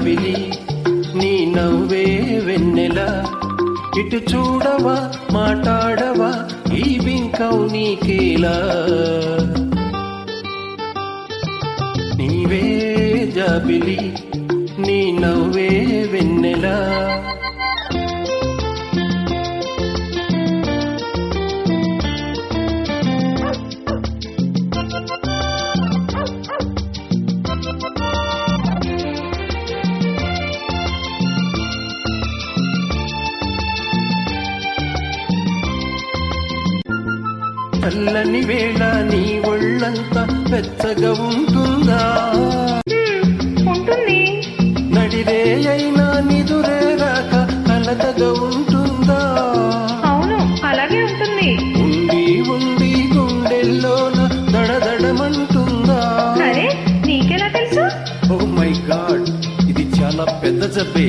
జాబిలి నీ నవ్వే వెన్నెల ఇటు చూడవా మాట్లాడవా ఈ బింకవు నీకేలా నీవే జాబిలి నీ నవ్వే వెన్నెల చల్లని వేళ నీ ఒళ్ళంతా వెచ్చగా ఉంటుందా ఉంటుంది. నడిరే అయినా నిదురే రాక కలతగా ఉంటుందా అవును అలాగే ఉంటుంది. ఉండి ఉండి గుండెల్లోన దడదడమంటుందా అరే నీకెలా తెలుసు? ఓ మై గాడ్ ఇది చాలా పెద్ద జబ్బే.